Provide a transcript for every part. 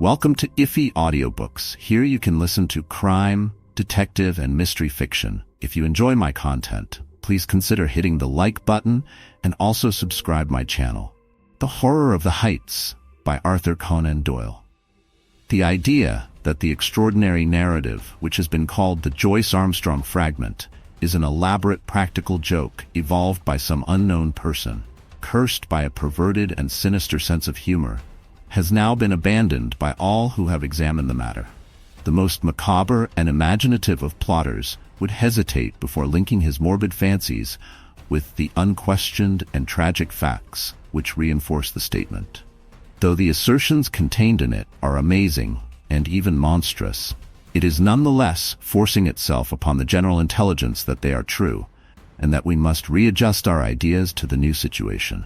Welcome to IFFI Audiobooks. Here you can listen to crime, detective, and mystery fiction. If you enjoy my content, please consider hitting the like button and also subscribe my channel. The Horror of the Heights by Arthur Conan Doyle. The idea that the extraordinary narrative, which has been called the Joyce Armstrong fragment, is an elaborate practical joke evolved by some unknown person, cursed by a perverted and sinister sense of humor, has now been abandoned by all who have examined the matter. The most macabre and imaginative of plotters would hesitate before linking his morbid fancies with the unquestioned and tragic facts which reinforce the statement. Though the assertions contained in it are amazing and even monstrous, it is nonetheless forcing itself upon the general intelligence that they are true, and that we must readjust our ideas to the new situation.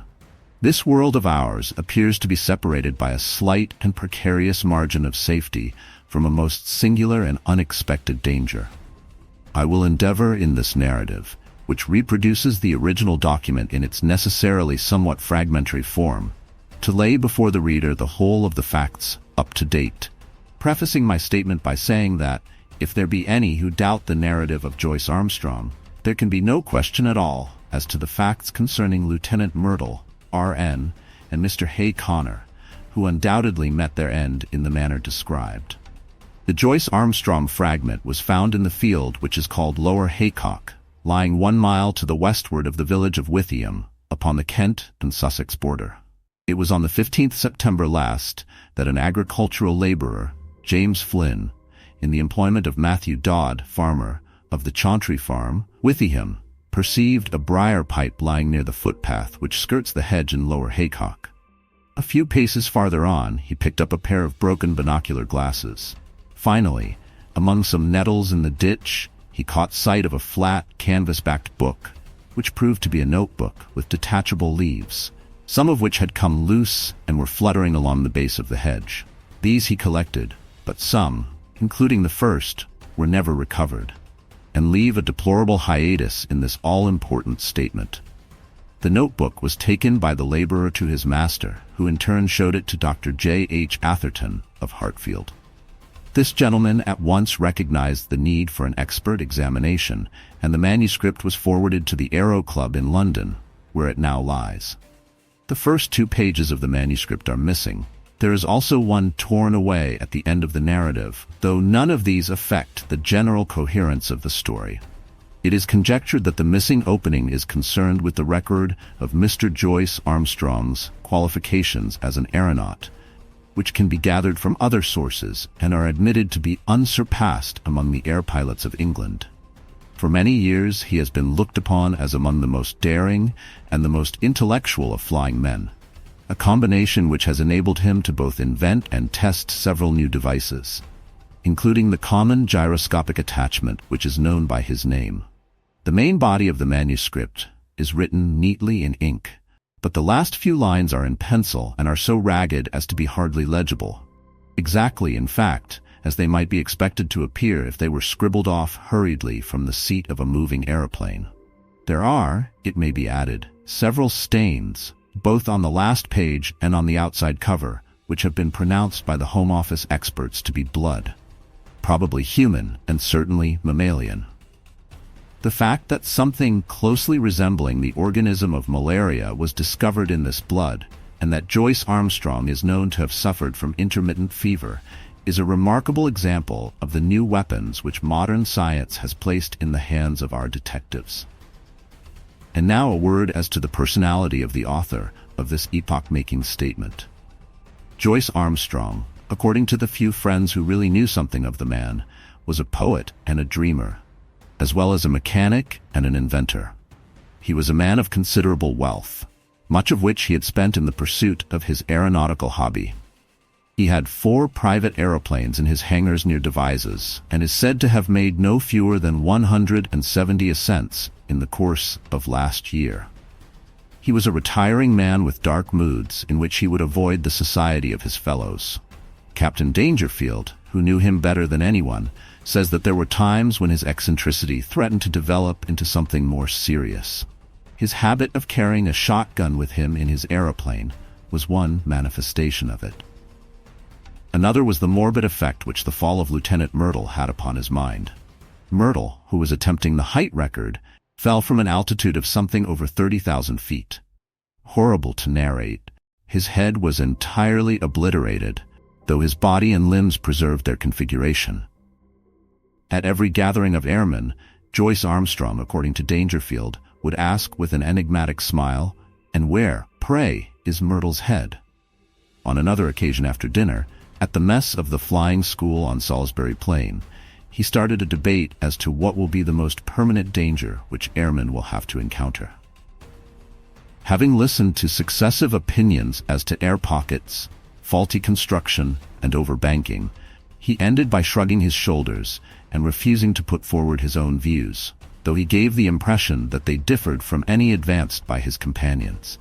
This world of ours appears to be separated by a slight and precarious margin of safety from a most singular and unexpected danger. I will endeavor in this narrative, which reproduces the original document in its necessarily somewhat fragmentary form, to lay before the reader the whole of the facts up to date, prefacing my statement by saying that, if there be any who doubt the narrative of Joyce Armstrong, there can be no question at all as to the facts concerning Lieutenant Myrtle, R.N., and Mr. Hay Connor, who undoubtedly met their end in the manner described. The Joyce Armstrong fragment was found in the field which is called Lower Haycock, lying 1 mile to the westward of the village of Withyham, upon the Kent and Sussex border. It was on the 15th September last that an agricultural laborer, James Flynn, in the employment of Matthew Dodd, farmer, of the Chauntry Farm, Withyham, perceived a briar pipe lying near the footpath which skirts the hedge in Lower Haycock. A few paces farther on, he picked up a pair of broken binocular glasses. Finally, among some nettles in the ditch, he caught sight of a flat, canvas-backed book, which proved to be a notebook with detachable leaves, some of which had come loose and were fluttering along the base of the hedge. These he collected, but some, including the first, were never recovered, and leave a deplorable hiatus in this all-important statement. The notebook was taken by the laborer to his master, who in turn showed it to Dr. J. H. Atherton of Hartfield. This gentleman at once recognized the need for an expert examination, and the manuscript was forwarded to the Aero Club in London, where it now lies. The first 2 pages of the manuscript are missing. There is also one torn away at the end of the narrative, though none of these affect the general coherence of the story. It is conjectured that the missing opening is concerned with the record of Mr. Joyce Armstrong's qualifications as an aeronaut, which can be gathered from other sources and are admitted to be unsurpassed among the air pilots of England. For many years he has been looked upon as among the most daring and the most intellectual of flying men, a combination which has enabled him to both invent and test several new devices, including the common gyroscopic attachment which is known by his name. The main body of the manuscript is written neatly in ink, but the last few lines are in pencil and are so ragged as to be hardly legible, exactly, in fact, as they might be expected to appear if they were scribbled off hurriedly from the seat of a moving aeroplane. There are, it may be added, several stains, both on the last page and on the outside cover, which have been pronounced by the Home Office experts to be blood, probably human and certainly mammalian. The fact that something closely resembling the organism of malaria was discovered in this blood, and that Joyce Armstrong is known to have suffered from intermittent fever, is a remarkable example of the new weapons which modern science has placed in the hands of our detectives. And now a word as to the personality of the author of this epoch-making statement. Joyce Armstrong, according to the few friends who really knew something of the man, was a poet and a dreamer, as well as a mechanic and an inventor. He was a man of considerable wealth, much of which he had spent in the pursuit of his aeronautical hobby. He had 4 private aeroplanes in his hangars near Devizes, and is said to have made no fewer than 170 ascents in the course of last year. He was a retiring man with dark moods in which he would avoid the society of his fellows. Captain Dangerfield, who knew him better than anyone, says that there were times when his eccentricity threatened to develop into something more serious. His habit of carrying a shotgun with him in his aeroplane was one manifestation of it. Another was the morbid effect which the fall of Lieutenant Myrtle had upon his mind. Myrtle, who was attempting the height record, fell from an altitude of something over 30,000 feet. Horrible to narrate, his head was entirely obliterated, though his body and limbs preserved their configuration. At every gathering of airmen, Joyce Armstrong, according to Dangerfield, would ask with an enigmatic smile, "And where, pray, is Myrtle's head?" On another occasion after dinner, at the mess of the flying school on Salisbury Plain, he started a debate as to what will be the most permanent danger which airmen will have to encounter. Having listened to successive opinions as to air pockets, faulty construction, and overbanking, he ended by shrugging his shoulders and refusing to put forward his own views, though he gave the impression that they differed from any advanced by his companions.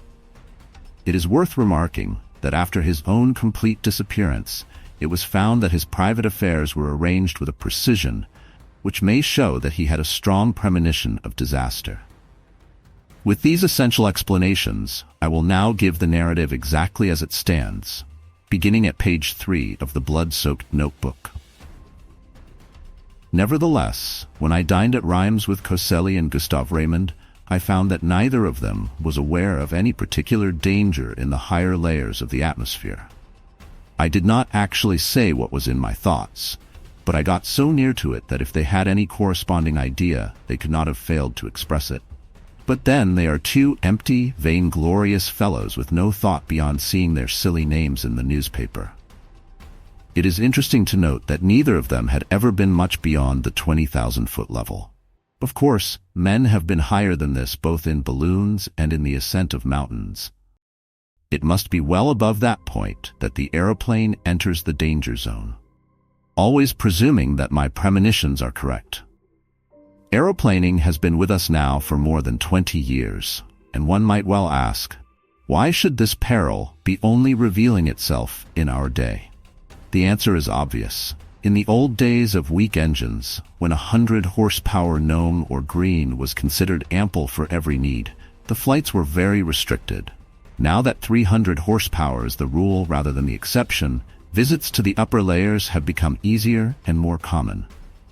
It is worth remarking that after his own complete disappearance, it was found that his private affairs were arranged with a precision which may show that he had a strong premonition of disaster. With these essential explanations, I will now give the narrative exactly as it stands, beginning at page 3 of the blood-soaked notebook. Nevertheless, when I dined at Rheims with Coselli and Gustave Raymond, I found that neither of them was aware of any particular danger in the higher layers of the atmosphere. I did not actually say what was in my thoughts, but I got so near to it that if they had any corresponding idea, they could not have failed to express it. But then they are two empty, vainglorious fellows with no thought beyond seeing their silly names in the newspaper. It is interesting to note that neither of them had ever been much beyond the 20,000-foot level. Of course, men have been higher than this both in balloons and in the ascent of mountains. It must be well above that point that the aeroplane enters the danger zone. Always presuming that my premonitions are correct. Aeroplaning has been with us now for more than 20 years, and one might well ask, why should this peril be only revealing itself in our day? The answer is obvious. In the old days of weak engines, when 100 horsepower gnome or green was considered ample for every need, the flights were very restricted. Now that 300 horsepower is the rule rather than the exception, visits to the upper layers have become easier and more common.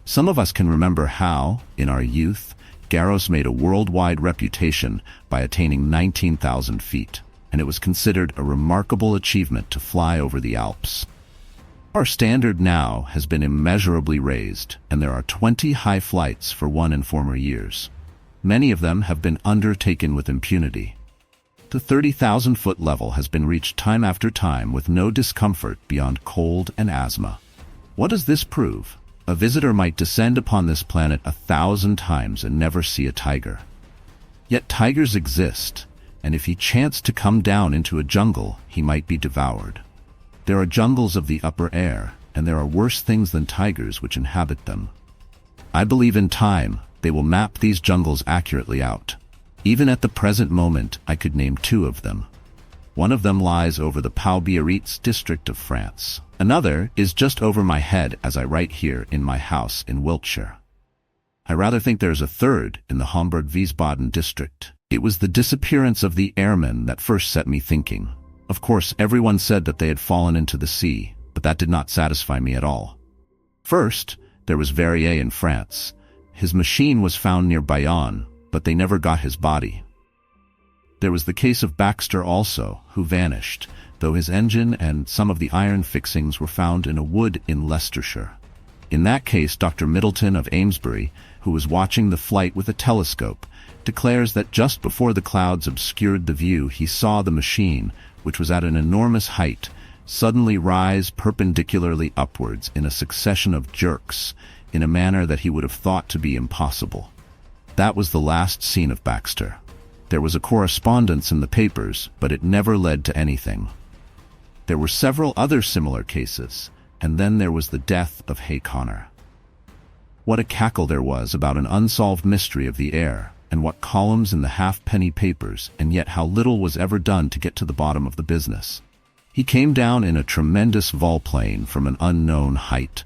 Some of us can remember how, in our youth, Garros made a worldwide reputation by attaining 19,000 feet, and it was considered a remarkable achievement to fly over the Alps. Our standard now has been immeasurably raised, and there are 20 high flights for one in former years. Many of them have been undertaken with impunity. The 30,000-foot level has been reached time after time with no discomfort beyond cold and asthma. What does this prove? A visitor might descend upon this planet 1,000 times and never see a tiger. Yet tigers exist, and if he chanced to come down into a jungle, he might be devoured. There are jungles of the upper air, and there are worse things than tigers which inhabit them. I believe in time they will map these jungles accurately out. Even at the present moment, I could name 2 of them. One of them lies over the Pau-Biarritz district of France. Another is just over my head as I write here in my house in Wiltshire. I rather think there is a third in the Homburg-Wiesbaden district. It was the disappearance of the airmen that first set me thinking. Of course, everyone said that they had fallen into the sea, but that did not satisfy me at all. First, there was Verrier in France. His machine was found near Bayonne, but they never got his body. There was the case of Baxter also, who vanished, though his engine and some of the iron fixings were found in a wood in Leicestershire. In that case, Dr. Middleton of Amesbury, who was watching the flight with a telescope, declares that just before the clouds obscured the view, he saw the machine, which was at an enormous height, suddenly rise perpendicularly upwards in a succession of jerks, in a manner that he would have thought to be impossible. That was the last seen of Baxter. There was a correspondence in the papers, but it never led to anything. There were several other similar cases, and then there was the death of Hay Connor. What a cackle there was about an unsolved mystery of the air, and what columns in the halfpenny papers, and yet how little was ever done to get to the bottom of the business. He came down in a tremendous volplane from an unknown height.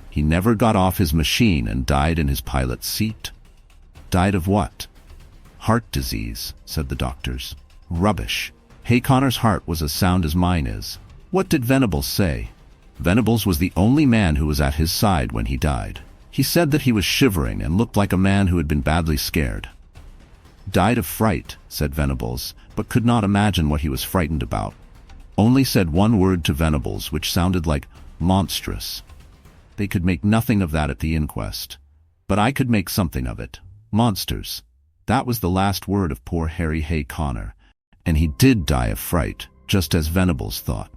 He never got off his machine and died in his pilot's seat. Died of what? Heart disease, said the doctors. Rubbish. Hay Connor's heart was as sound as mine is. What did Venables say? Venables was the only man who was at his side when he died. He said that he was shivering and looked like a man who had been badly scared. "Died of fright," said Venables, but could not imagine what he was frightened about. Only said one word to Venables, which sounded like monstrous. They could make nothing of that at the inquest. But I could make something of it. Monsters. That was the last word of poor Harry Hay Connor. And he did die of fright, just as Venables thought.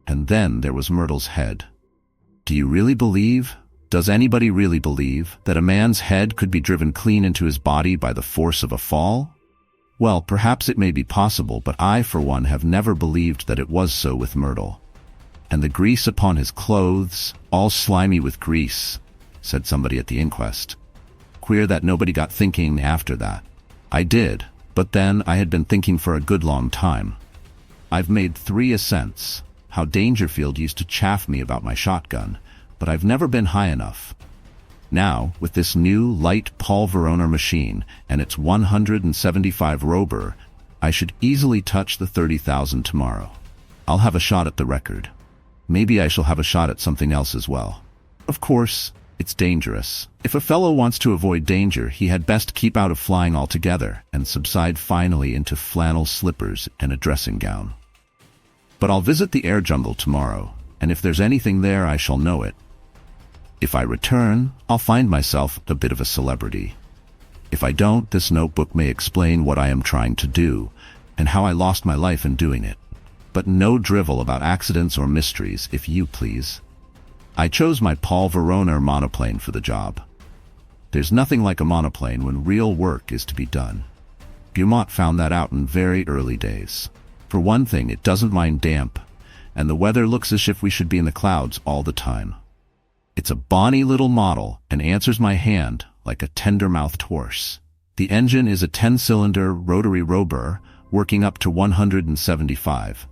And then there was Myrtle's head. Do you really believe? Does anybody really believe that a man's head could be driven clean into his body by the force of a fall? Well, perhaps it may be possible, but I, for one, have never believed that it was so with Myrtle. And the grease upon his clothes, all slimy with grease, said somebody at the inquest. Queer that nobody got thinking after that. I did, but then I had been thinking for a good long time. I've made 3 ascents. How Dangerfield used to chaff me about my shotgun, but I've never been high enough. Now, with this new light Paul Veroner machine and its 175 Rober, I should easily touch the 30,000 tomorrow. I'll have a shot at the record. Maybe I shall have a shot at something else as well. Of course, it's dangerous. If a fellow wants to avoid danger, he had best keep out of flying altogether and subside finally into flannel slippers and a dressing gown. But I'll visit the air jungle tomorrow, and if there's anything there, I shall know it. If I return, I'll find myself a bit of a celebrity. If I don't, this notebook may explain what I am trying to do, and how I lost my life in doing it. But no drivel about accidents or mysteries, if you please. I chose my Paul Veroner monoplane for the job. There's nothing like a monoplane when real work is to be done. Beaumont found that out in very early days. For one thing, it doesn't mind damp, and the weather looks as if we should be in the clouds all the time. It's a bonny little model and answers my hand like a tender-mouthed horse. The engine is a 10-cylinder rotary Rober working up to 175.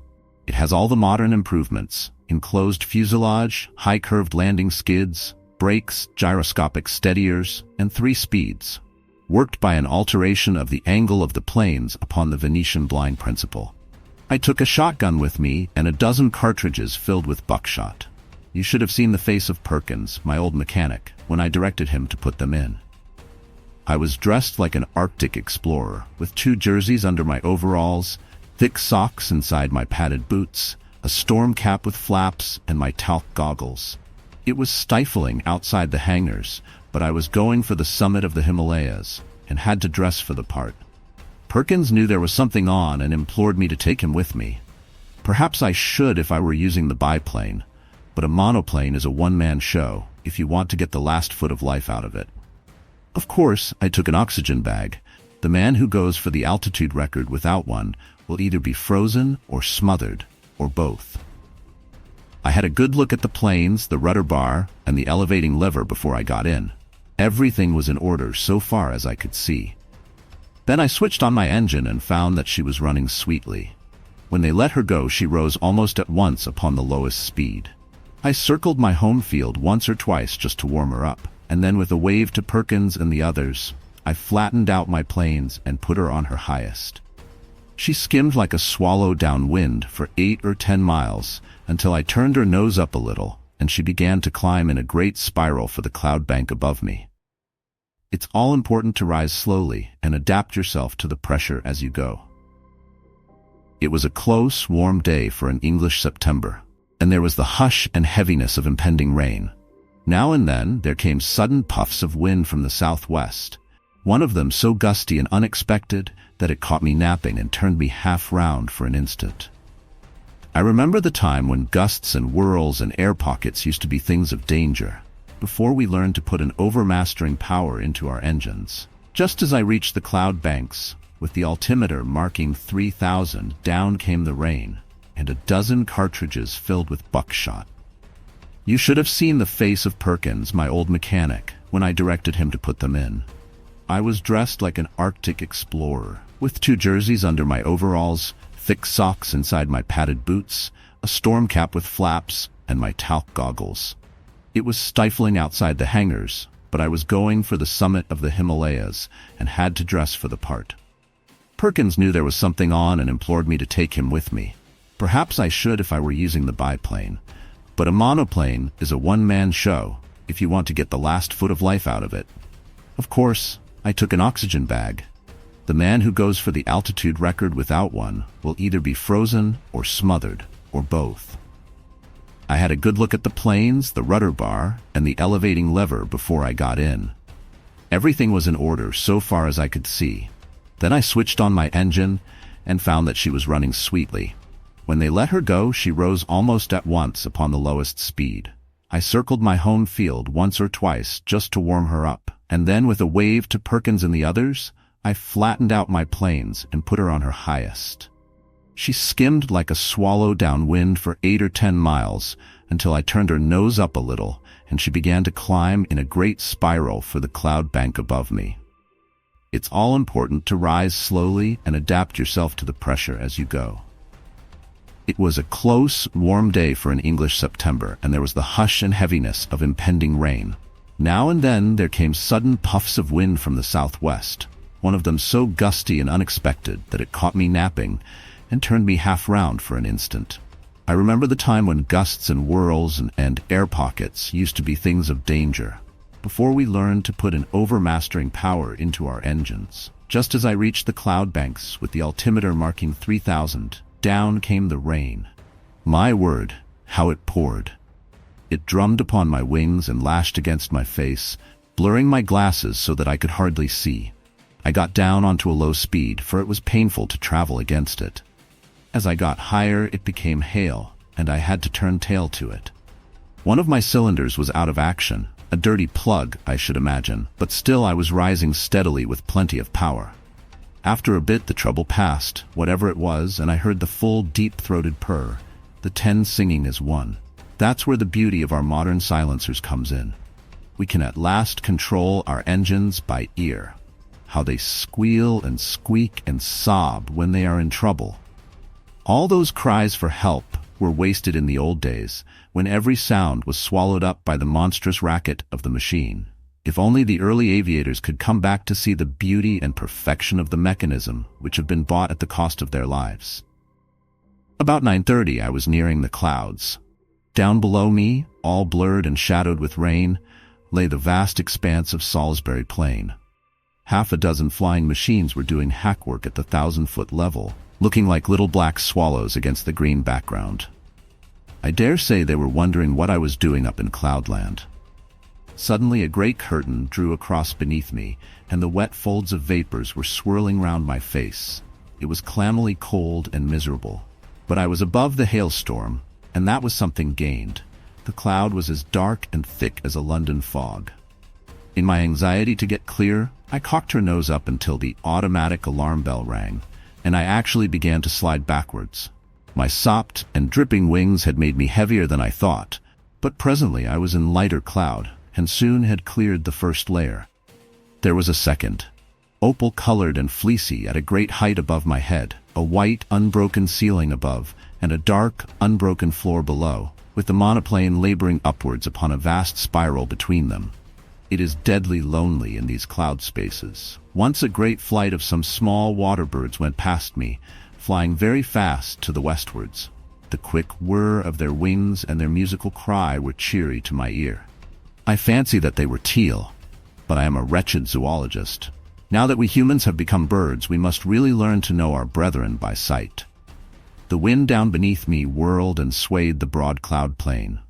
It has all the modern improvements: enclosed fuselage, high-curved landing skids, brakes, gyroscopic steadiers, and 3 speeds, worked by an alteration of the angle of the planes upon the Venetian blind principle. I took a shotgun with me and a dozen cartridges filled with buckshot. You should have seen the face of Perkins, my old mechanic, when I directed him to put them in. I was dressed like an Arctic explorer, with 2 jerseys under my overalls, thick socks inside my padded boots, a storm cap with flaps, and my talc goggles. It was stifling outside the hangars, but I was going for the summit of the Himalayas, and had to dress for the part. Perkins knew there was something on and implored me to take him with me. Perhaps I should if I were using the biplane, but a monoplane is a one-man show if you want to get the last foot of life out of it. Of course, I took an oxygen bag. The man who goes for the altitude record without one will either be frozen or smothered, or both. I had a good look at the planes, the rudder bar, and the elevating lever before I got in. Everything was in order so far as I could see. Then I switched on my engine and found that she was running sweetly. When they let her go, she rose almost at once upon the lowest speed. I circled my home field once or twice just to warm her up, and then with a wave to Perkins and the others, I flattened out my planes and put her on her highest. She skimmed like a swallow downwind for 8 or 10 miles until I turned her nose up a little, and she began to climb in a great spiral for the cloud bank above me. It's all important to rise slowly and adapt yourself to the pressure as you go. It was a close, warm day for an English September, and there was the hush and heaviness of impending rain. Now and then there came sudden puffs of wind from the southwest, one of them so gusty and unexpected that it caught me napping and turned me half round for an instant. I remember the time when gusts and whirls and air pockets used to be things of danger, before we learned to put an overmastering power into our engines. Just as I reached the cloud banks, with the altimeter marking 3,000, down came the rain, and a dozen cartridges filled with buckshot. You should have seen the face of Perkins, my old mechanic, when I directed him to put them in. I was dressed like an Arctic explorer, with 2 jerseys under my overalls, thick socks inside my padded boots, a storm cap with flaps, and my talc goggles. It was stifling outside the hangars, but I was going for the summit of the Himalayas and had to dress for the part. Perkins knew there was something on and implored me to take him with me. Perhaps I should if I were using the biplane, But a monoplane is a one-man show if you want to get the last foot of life out of it. Of course, I took an oxygen bag. The man who goes for the altitude record without one will either be frozen or smothered, or both. I had a good look at the planes, the rudder bar, and the elevating lever before I got in. Everything was in order so far as I could see. Then I switched on my engine and found that she was running sweetly. When they let her go, she rose almost at once upon the lowest speed. I circled my home field once or twice just to warm her up, and then with a wave to Perkins and the others, I flattened out my planes and put her on her highest. She skimmed like a swallow downwind for 8 or 10 miles until I turned her nose up a little and she began to climb in a great spiral for the cloud bank above me. It's all important to rise slowly and adapt yourself to the pressure as you go. It was a close, warm day for an English September, and there was the hush and heaviness of impending rain. Now and then there came sudden puffs of wind from the southwest, one of them so gusty and unexpected that it caught me napping and turned me half round for an instant. I remember the time when gusts and whirls and air pockets used to be things of danger, before we learned to put an overmastering power into our engines. Just as I reached the cloud banks with the altimeter marking 3,000, down came the rain. My word, how it poured. It drummed upon my wings and lashed against my face, blurring my glasses so that I could hardly see. I got down onto a low speed, for it was painful to travel against it. As I got higher, it became hail, and I had to turn tail to it. One of my cylinders was out of action, a dirty plug, I should imagine, but still I was rising steadily with plenty of power. After a bit the trouble passed, whatever it was, and I heard the full deep-throated purr, the 10 singing as one. That's where the beauty of our modern silencers comes in. We can at last control our engines by ear. How they squeal and squeak and sob when they are in trouble. All those cries for help were wasted in the old days, when every sound was swallowed up by the monstrous racket of the machine. If only the early aviators could come back to see the beauty and perfection of the mechanism which have been bought at the cost of their lives. About 9:30 I was nearing the clouds. Down below me, all blurred and shadowed with rain, lay the vast expanse of Salisbury Plain. Half a dozen flying machines were doing hackwork at the 1,000-foot level, looking like little black swallows against the green background. I dare say they were wondering what I was doing up in Cloudland. Suddenly a great curtain drew across beneath me, and the wet folds of vapors were swirling round my face. It was clammily cold and miserable. But I was above the hailstorm, and that was something gained. The cloud was as dark and thick as a London fog. In my anxiety to get clear, I cocked her nose up until the automatic alarm bell rang, and I actually began to slide backwards. My sopped and dripping wings had made me heavier than I thought, but presently I was in lighter cloud, and soon had cleared the first layer. There was a second, opal-colored and fleecy at a great height above my head, a white, unbroken ceiling above, and a dark, unbroken floor below, with the monoplane laboring upwards upon a vast spiral between them. It is deadly lonely in these cloud spaces. Once a great flight of some small water birds went past me, flying very fast to the westwards. The quick whir of their wings and their musical cry were cheery to my ear. I fancy that they were teal, but I am a wretched zoologist. Now that we humans have become birds, we must really learn to know our brethren by sight. The wind down beneath me whirled and swayed the broad cloud plain.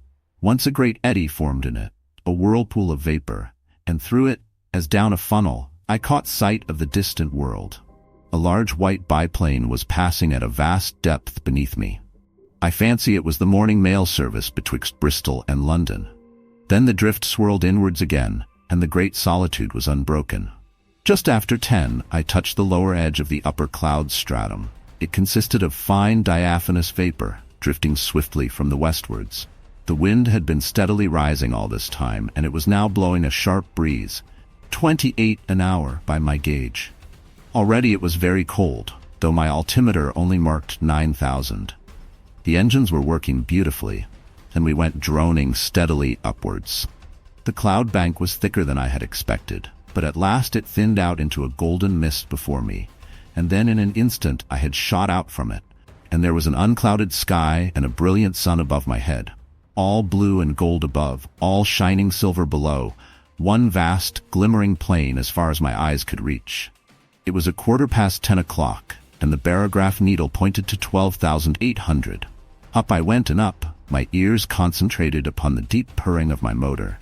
Once a great eddy formed in it, a whirlpool of vapor, and through it, as down a funnel, I caught sight of the distant world. A large white biplane was passing at a vast depth beneath me. I fancy it was the morning mail service betwixt Bristol and London. Then the drift swirled inwards again, and the great solitude was unbroken. Just after 10, I touched the lower edge of the upper cloud stratum. It consisted of fine diaphanous vapor, drifting swiftly from the westwards. The wind had been steadily rising all this time, and it was now blowing a sharp breeze, 28 an hour by my gauge. Already it was very cold, though my altimeter only marked 9,000. The engines were working beautifully, and we went droning steadily upwards. The cloud bank was thicker than I had expected, but at last it thinned out into a golden mist before me, and then in an instant I had shot out from it, and there was an unclouded sky and a brilliant sun above my head. all blue and gold above, all shining silver below, one vast, glimmering plain as far as my eyes could reach. It was 10:15, and the barograph needle pointed to 12,800. Up I went and up, my ears concentrated upon the deep purring of my motor,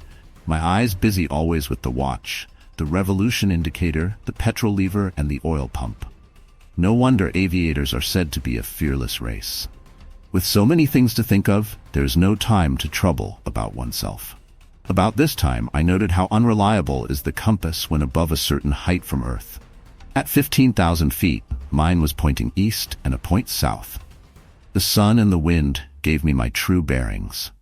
my eyes busy always with the watch, the revolution indicator, the petrol lever, and the oil pump. No wonder aviators are said to be a fearless race. With so many things to think of, there's no time to trouble about oneself. About this time, I noted how unreliable is the compass when above a certain height from Earth. At 15,000 feet, mine was pointing east and a point south. The sun and the wind gave me my true bearings.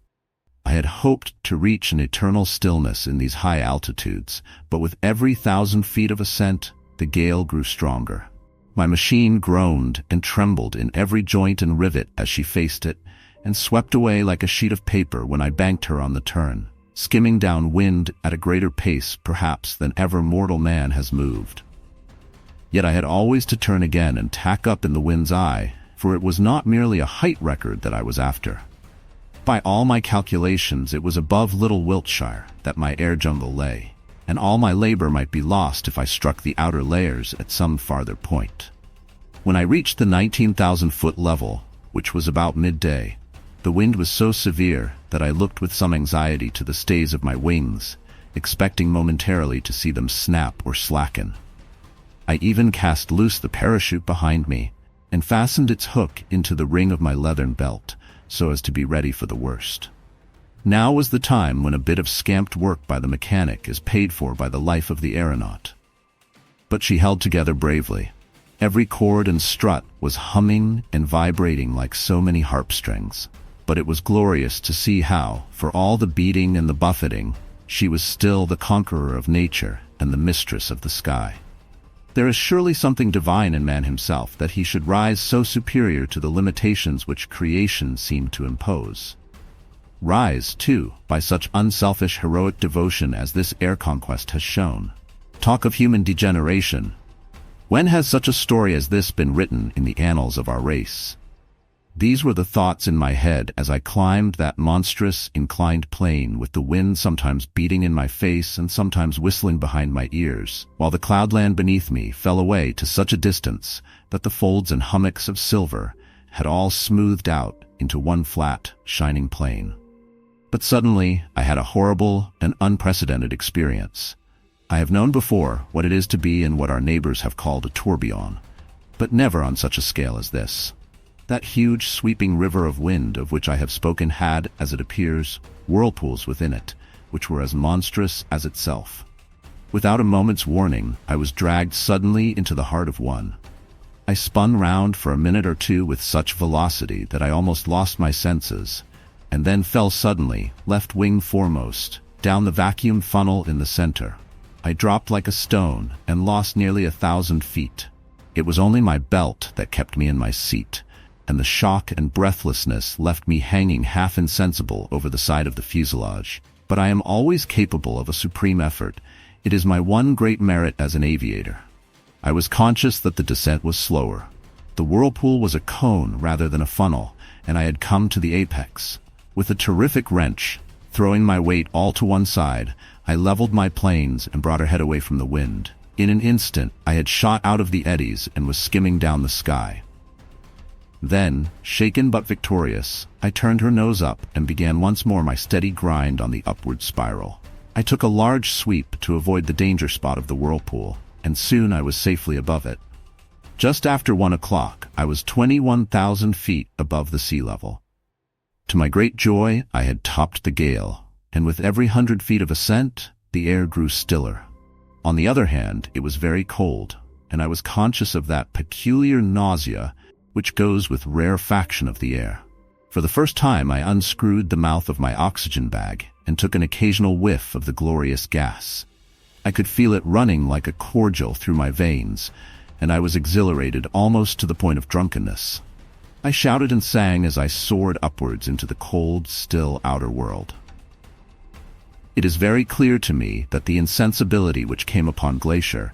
I had hoped to reach an eternal stillness in these high altitudes, but with every 1,000 feet of ascent, the gale grew stronger. My machine groaned and trembled in every joint and rivet as she faced it, and swept away like a sheet of paper when I banked her on the turn, skimming down wind at a greater pace, perhaps, than ever mortal man has moved. Yet I had always to turn again and tack up in the wind's eye, for it was not merely a height record that I was after. By all my calculations, it was above Little Wiltshire that my air jungle lay, and all my labor might be lost if I struck the outer layers at some farther point. When I reached the 19,000-foot level, which was about midday, the wind was so severe that I looked with some anxiety to the stays of my wings, expecting momentarily to see them snap or slacken. I even cast loose the parachute behind me and fastened its hook into the ring of my leathern belt, so as to be ready for the worst. Now was the time when a bit of scamped work by the mechanic is paid for by the life of the aeronaut. But she held together bravely. Every cord and strut was humming and vibrating like so many harp strings. But it was glorious to see how, for all the beating and the buffeting, she was still the conqueror of nature and the mistress of the sky. There is surely something divine in man himself that he should rise so superior to the limitations which creation seemed to impose. Rise, too, by such unselfish heroic devotion as this air conquest has shown. Talk of human degeneration. When has such a story as this been written in the annals of our race? These were the thoughts in my head as I climbed that monstrous, inclined plane with the wind sometimes beating in my face and sometimes whistling behind my ears, while the cloudland beneath me fell away to such a distance that the folds and hummocks of silver had all smoothed out into one flat, shining plain. But suddenly I had a horrible and unprecedented experience. I have known before what it is to be in what our neighbors have called a tourbillon, but never on such a scale as this. That huge sweeping river of wind of which I have spoken had, as it appears, whirlpools within it, which were as monstrous as itself. Without a moment's warning, I was dragged suddenly into the heart of one. I spun round for a minute or two with such velocity that I almost lost my senses, and then fell suddenly, left wing foremost, down the vacuum funnel in the center. I dropped like a stone and lost nearly 1,000 feet. It was only my belt that kept me in my seat, and the shock and breathlessness left me hanging half insensible over the side of the fuselage. But I am always capable of a supreme effort. It is my one great merit as an aviator. I was conscious that the descent was slower. The whirlpool was a cone rather than a funnel, and I had come to the apex. With a terrific wrench, throwing my weight all to one side, I leveled my planes and brought her head away from the wind. In an instant, I had shot out of the eddies and was skimming down the sky. Then, shaken but victorious, I turned her nose up and began once more my steady grind on the upward spiral. I took a large sweep to avoid the danger spot of the whirlpool, and soon I was safely above it. Just after 1 o'clock, I was 21,000 feet above the sea level. To my great joy, I had topped the gale, and with every 100 feet of ascent, the air grew stiller. On the other hand, it was very cold, and I was conscious of that peculiar nausea which goes with rarefaction of the air. For the first time, I unscrewed the mouth of my oxygen bag and took an occasional whiff of the glorious gas. I could feel it running like a cordial through my veins, and I was exhilarated almost to the point of drunkenness. I shouted and sang as I soared upwards into the cold, still outer world. It is very clear to me that the insensibility which came upon Glacier,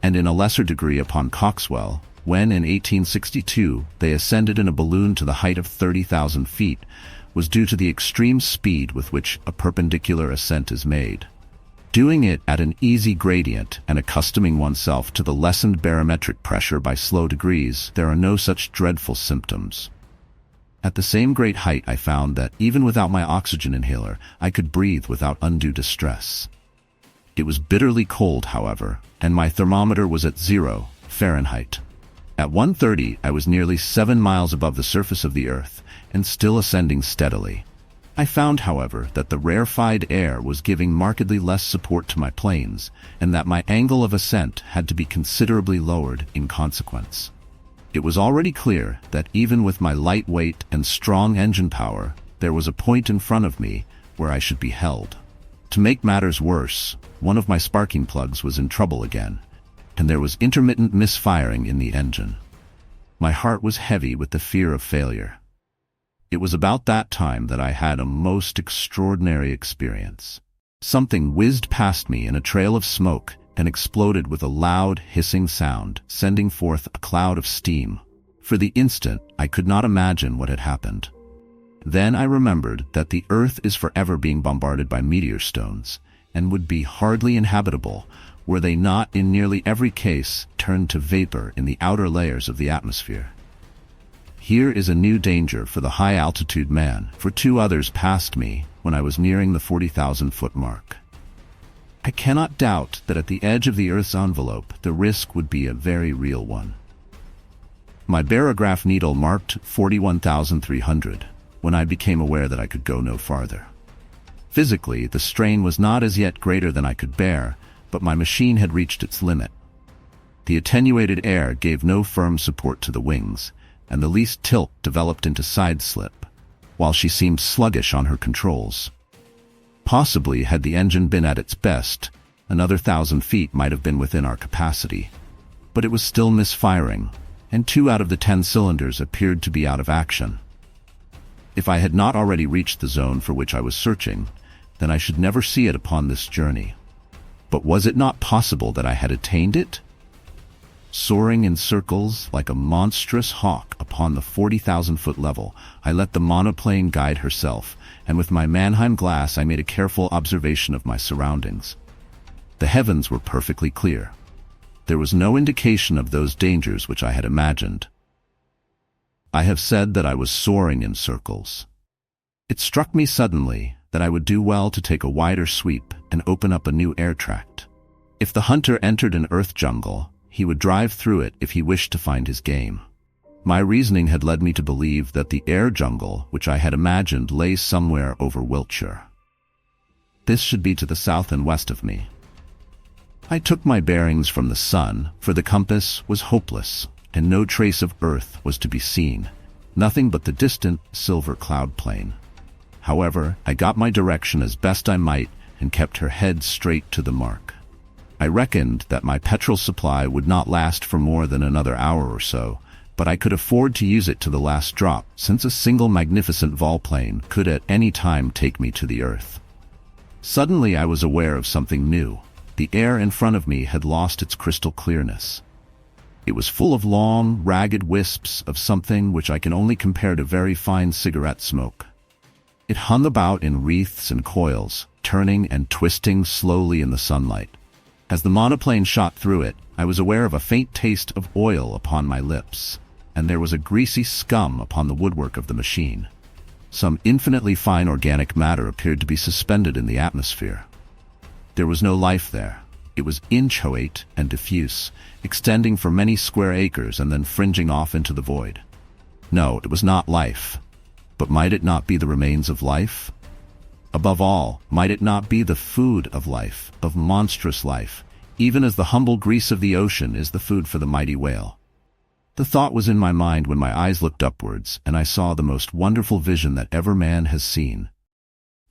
and in a lesser degree upon Coxwell, when in 1862 they ascended in a balloon to the height of 30,000 feet, was due to the extreme speed with which a perpendicular ascent is made. Doing it at an easy gradient and accustoming oneself to the lessened barometric pressure by slow degrees, there are no such dreadful symptoms. At the same great height, I found that, even without my oxygen inhaler, I could breathe without undue distress. It was bitterly cold, however, and my thermometer was at 0 Fahrenheit. At 1:30, I was nearly 7 miles above the surface of the earth, and still ascending steadily. I found, however, that the rarefied air was giving markedly less support to my planes, and that my angle of ascent had to be considerably lowered in consequence. It was already clear that even with my light weight and strong engine power, there was a point in front of me where I should be held. To make matters worse, one of my sparking plugs was in trouble again, and there was intermittent misfiring in the engine. My heart was heavy with the fear of failure. It was about that time that I had a most extraordinary experience. Something whizzed past me in a trail of smoke and exploded with a loud, hissing sound, sending forth a cloud of steam. For the instant, I could not imagine what had happened. Then I remembered that the earth is forever being bombarded by meteor stones, and would be hardly inhabitable were they not, in nearly every case, turned to vapor in the outer layers of the atmosphere. Here is a new danger for the high-altitude man, for 2 others passed me when I was nearing the 40,000-foot mark. I cannot doubt that at the edge of the Earth's envelope, the risk would be a very real one. My barograph needle marked 41,300 when I became aware that I could go no farther. Physically, the strain was not as yet greater than I could bear, but my machine had reached its limit. The attenuated air gave no firm support to the wings, and the least tilt developed into side slip, while she seemed sluggish on her controls. Possibly, had the engine been at its best, another 1,000 feet might have been within our capacity. But it was still misfiring, and 2 out of the 10 cylinders appeared to be out of action. If I had not already reached the zone for which I was searching, then I should never see it upon this journey. But was it not possible that I had attained it? Soaring in circles like a monstrous hawk upon the 40,000-foot level, I let the monoplane guide herself, and with my Mannheim glass I made a careful observation of my surroundings. The heavens were perfectly clear. There was no indication of those dangers which I had imagined. I have said that I was soaring in circles. It struck me suddenly that I would do well to take a wider sweep and open up a new air tract. If the hunter entered an earth jungle, he would drive through it if he wished to find his game. My reasoning had led me to believe that the air jungle, which I had imagined, lay somewhere over Wiltshire. This should be to the south and west of me. I took my bearings from the sun, for the compass was hopeless, and no trace of earth was to be seen, nothing but the distant silver cloud plain. However, I got my direction as best I might and kept her head straight to the mark. I reckoned that my petrol supply would not last for more than another hour or so, but I could afford to use it to the last drop, since a single magnificent volplane could at any time take me to the earth. Suddenly I was aware of something new. The air in front of me had lost its crystal clearness. It was full of long, ragged wisps of something which I can only compare to very fine cigarette smoke. It hung about in wreaths and coils, turning and twisting slowly in the sunlight. As the monoplane shot through it, I was aware of a faint taste of oil upon my lips, and there was a greasy scum upon the woodwork of the machine. Some infinitely fine organic matter appeared to be suspended in the atmosphere. There was no life there. It was inchoate and diffuse, extending for many square acres and then fringing off into the void. No, it was not life. But might it not be the remains of life? Above all, might it not be the food of life, of monstrous life, even as the humble grease of the ocean is the food for the mighty whale? The thought was in my mind when my eyes looked upwards, and I saw the most wonderful vision that ever man has seen.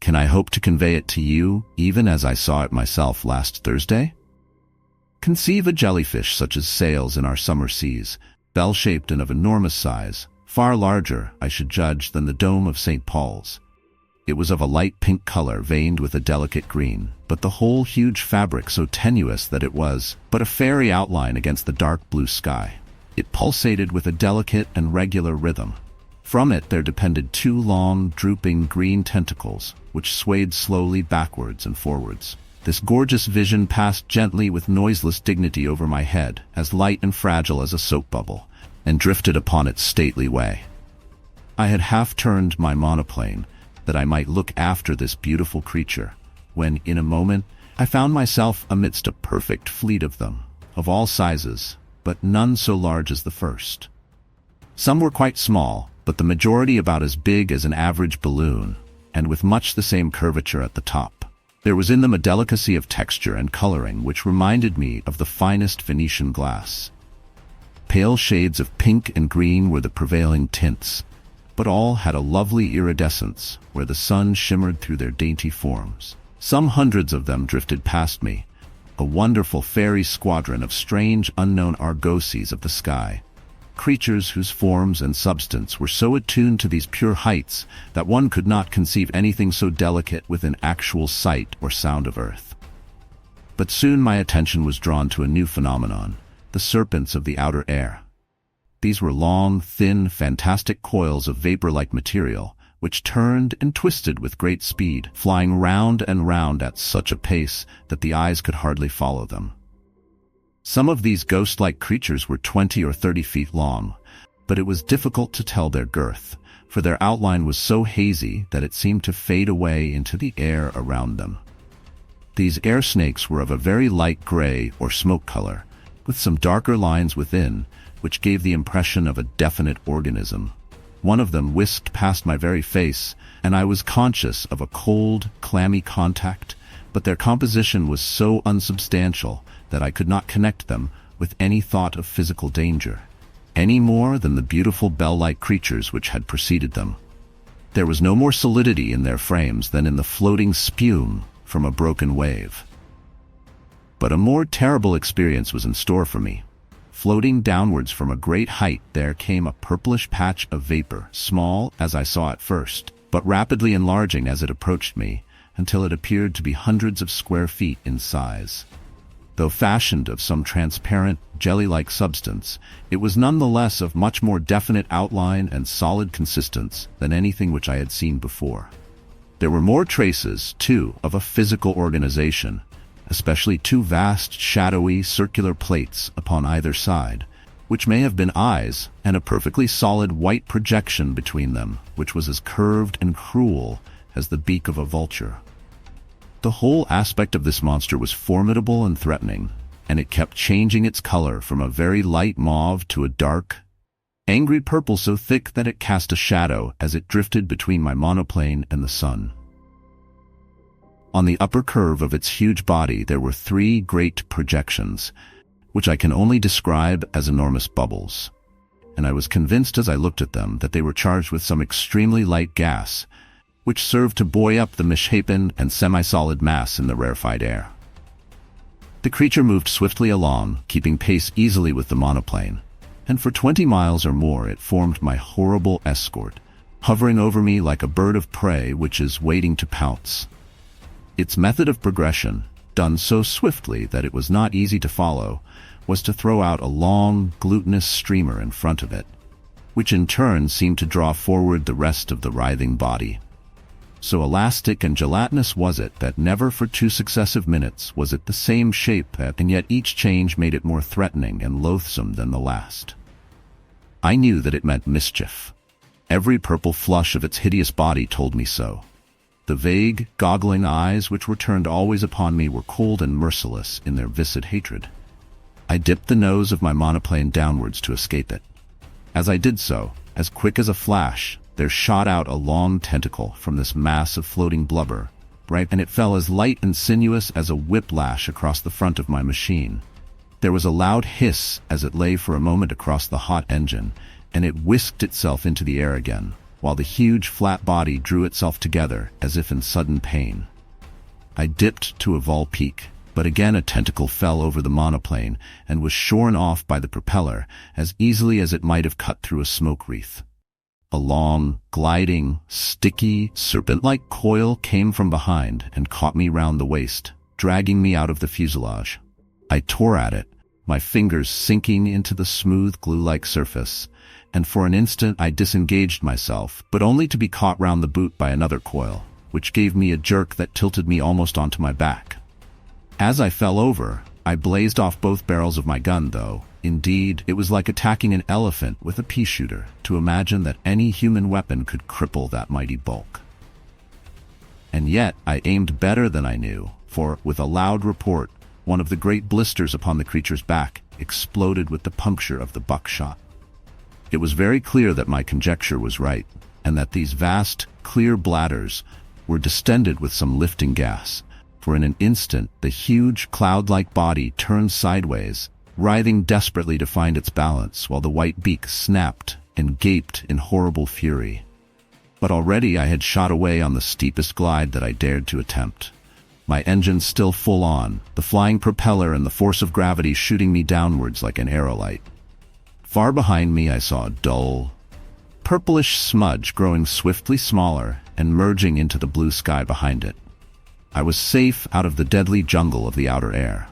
Can I hope to convey it to you, even as I saw it myself last Thursday? Conceive a jellyfish such as sails in our summer seas, bell-shaped and of enormous size, far larger, I should judge, than the dome of St. Paul's. It was of a light pink color veined with a delicate green, but the whole huge fabric so tenuous that it was but a fairy outline against the dark blue sky. It pulsated with a delicate and regular rhythm. From it there depended two long, drooping green tentacles, which swayed slowly backwards and forwards. This gorgeous vision passed gently with noiseless dignity over my head, as light and fragile as a soap bubble, and drifted upon its stately way. I had half-turned my monoplane, that I might look after this beautiful creature, when, in a moment, I found myself amidst a perfect fleet of them, of all sizes, but none so large as the first. Some were quite small, but the majority about as big as an average balloon, and with much the same curvature at the top. There was in them a delicacy of texture and coloring which reminded me of the finest Venetian glass. Pale shades of pink and green were the prevailing tints, but all had a lovely iridescence where the sun shimmered through their dainty forms. Some hundreds of them drifted past me, a wonderful fairy squadron of strange unknown argosies of the sky, creatures whose forms and substance were so attuned to these pure heights that one could not conceive anything so delicate within actual sight or sound of earth. But soon my attention was drawn to a new phenomenon, the serpents of the outer air. These were long, thin, fantastic coils of vapor-like material, which turned and twisted with great speed, flying round and round at such a pace that the eyes could hardly follow them. Some of these ghost-like creatures were 20 or 30 feet long, but it was difficult to tell their girth, for their outline was so hazy that it seemed to fade away into the air around them. These air snakes were of a very light gray or smoke color, with some darker lines within, which gave the impression of a definite organism. One of them whisked past my very face, and I was conscious of a cold, clammy contact, but their composition was so unsubstantial that I could not connect them with any thought of physical danger, any more than the beautiful bell-like creatures which had preceded them. There was no more solidity in their frames than in the floating spume from a broken wave. But a more terrible experience was in store for me. Floating downwards from a great height there came a purplish patch of vapor, small as I saw at first, but rapidly enlarging as it approached me, until it appeared to be hundreds of square feet in size. Though fashioned of some transparent, jelly-like substance, it was nonetheless of much more definite outline and solid consistence than anything which I had seen before. There were more traces, too, of a physical organization, especially two vast, shadowy, circular plates upon either side, which may have been eyes, and a perfectly solid white projection between them, which was as curved and cruel as the beak of a vulture. The whole aspect of this monster was formidable and threatening, and it kept changing its color from a very light mauve to a dark, angry purple so thick that it cast a shadow as it drifted between my monoplane and the sun. On the upper curve of its huge body there were three great projections, which I can only describe as enormous bubbles, and I was convinced as I looked at them that they were charged with some extremely light gas, which served to buoy up the misshapen and semi-solid mass in the rarefied air. The creature moved swiftly along, keeping pace easily with the monoplane, and for 20 miles or more it formed my horrible escort, hovering over me like a bird of prey which is waiting to pounce. Its method of progression, done so swiftly that it was not easy to follow, was to throw out a long, glutinous streamer in front of it, which in turn seemed to draw forward the rest of the writhing body. So elastic and gelatinous was it that never for 2 successive minutes was it the same shape, and yet each change made it more threatening and loathsome than the last. I knew that it meant mischief. Every purple flush of its hideous body told me so. The vague, goggling eyes which were turned always upon me were cold and merciless in their viscid hatred. I dipped the nose of my monoplane downwards to escape it. As I did so, as quick as a flash, there shot out a long tentacle from this mass of floating blubber, and it fell as light and sinuous as a whiplash across the front of my machine. There was a loud hiss as it lay for a moment across the hot engine, and it whisked itself into the air again, while the huge flat body drew itself together as if in sudden pain. I dipped to a vol peak, but again a tentacle fell over the monoplane and was shorn off by the propeller as easily as it might have cut through a smoke wreath. A long, gliding, sticky, serpent-like coil came from behind and caught me round the waist, dragging me out of the fuselage. I tore at it, my fingers sinking into the smooth glue-like surface, and for an instant I disengaged myself, but only to be caught round the boot by another coil, which gave me a jerk that tilted me almost onto my back. As I fell over, I blazed off both barrels of my gun, though. Indeed, it was like attacking an elephant with a pea shooter, to imagine that any human weapon could cripple that mighty bulk. And yet, I aimed better than I knew, for, with a loud report, one of the great blisters upon the creature's back exploded with the puncture of the buckshot. It was very clear that my conjecture was right, and that these vast, clear bladders were distended with some lifting gas, for in an instant the huge, cloud-like body turned sideways, writhing desperately to find its balance, while the white beak snapped and gaped in horrible fury. But already I had shot away on the steepest glide that I dared to attempt. My engine still full on, the flying propeller and the force of gravity shooting me downwards like an aerolite. Far behind me I saw a dull, purplish smudge growing swiftly smaller and merging into the blue sky behind it. I was safe out of the deadly jungle of the outer air.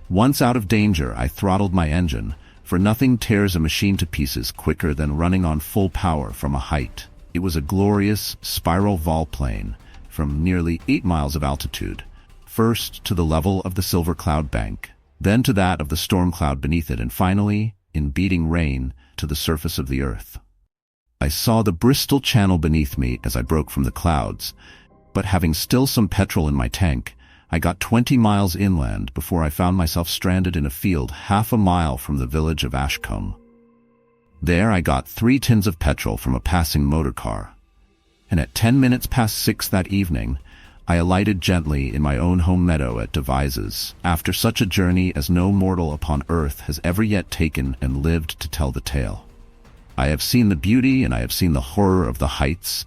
Once out of danger, I throttled my engine, for nothing tears a machine to pieces quicker than running on full power from a height. It was a glorious spiral volplane from nearly 8 miles of altitude, first to the level of the silver cloud bank, then to that of the storm cloud beneath it, and finally, in beating rain, to the surface of the earth. I saw the Bristol Channel beneath me as I broke from the clouds, but having still some petrol in my tank, I got 20 miles inland before I found myself stranded in a field half a mile from the village of Ashcombe. There I got 3 tins of petrol from a passing motor car, and at 10 minutes past 6 that evening, I alighted gently in my own home meadow at Devizes, after such a journey as no mortal upon earth has ever yet taken and lived to tell the tale. I have seen the beauty and I have seen the horror of the heights,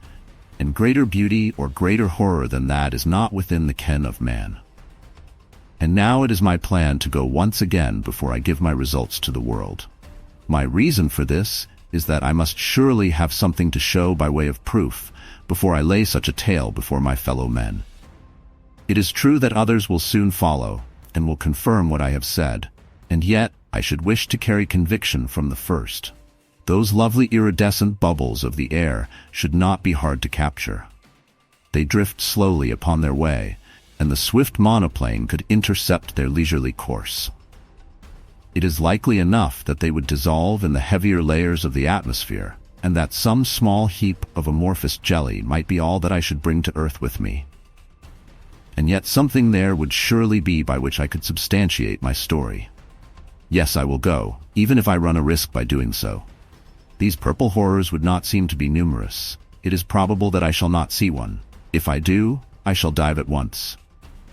and greater beauty or greater horror than that is not within the ken of man. And now it is my plan to go once again before I give my results to the world. My reason for this is that I must surely have something to show by way of proof before I lay such a tale before my fellow men. It is true that others will soon follow and will confirm what I have said, and yet I should wish to carry conviction from the first. Those lovely iridescent bubbles of the air should not be hard to capture. They drift slowly upon their way, and the swift monoplane could intercept their leisurely course. It is likely enough that they would dissolve in the heavier layers of the atmosphere, and that some small heap of amorphous jelly might be all that I should bring to earth with me. And yet something there would surely be by which I could substantiate my story. Yes, I will go, even if I run a risk by doing so. These purple horrors would not seem to be numerous. It is probable that I shall not see one. If I do, I shall dive at once.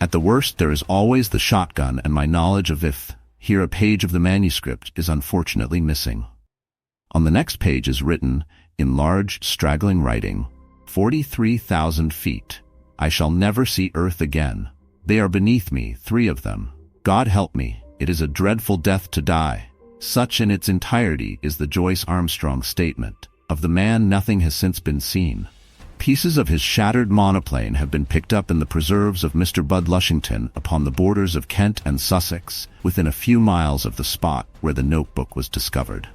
At the worst, there is always the shotgun and my knowledge of IFFI. Here a page of the manuscript is unfortunately missing. On the next page is written, in large, straggling writing, 43,000 feet. I shall never see earth again. They are beneath me, 3 of them. God help me, it is a dreadful death to die. Such in its entirety is the Joyce Armstrong statement. Of the man nothing has since been seen. Pieces of his shattered monoplane have been picked up in the preserves of Mr. Bud Lushington upon the borders of Kent and Sussex, within a few miles of the spot where the notebook was discovered.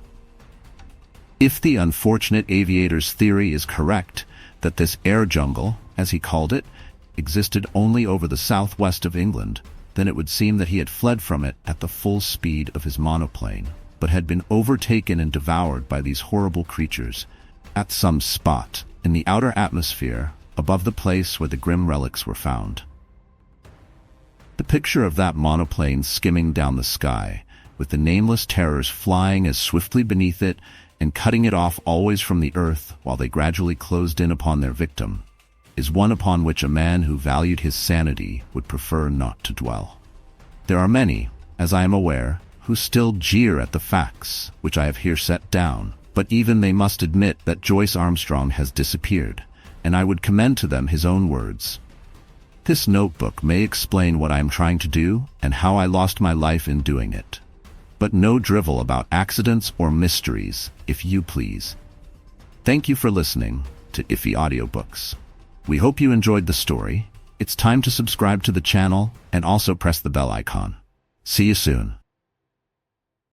If the unfortunate aviator's theory is correct, that this air jungle, as he called it, existed only over the southwest of England, then it would seem that he had fled from it at the full speed of his monoplane, but had been overtaken and devoured by these horrible creatures at some spot in the outer atmosphere above the place where the grim relics were found. The picture of that monoplane skimming down the sky, with the nameless terrors flying as swiftly beneath it and cutting it off always from the earth while they gradually closed in upon their victim, is one upon which a man who valued his sanity would prefer not to dwell. There are many, as I am aware, who still jeer at the facts which I have here set down, but even they must admit that Joyce Armstrong has disappeared, and I would commend to them his own words. This notebook may explain what I am trying to do and how I lost my life in doing it, but no drivel about accidents or mysteries, if you please. Thank you for listening to IFFI Audiobooks. We hope you enjoyed the story. It's time to subscribe to the channel and also press the bell icon. See you soon.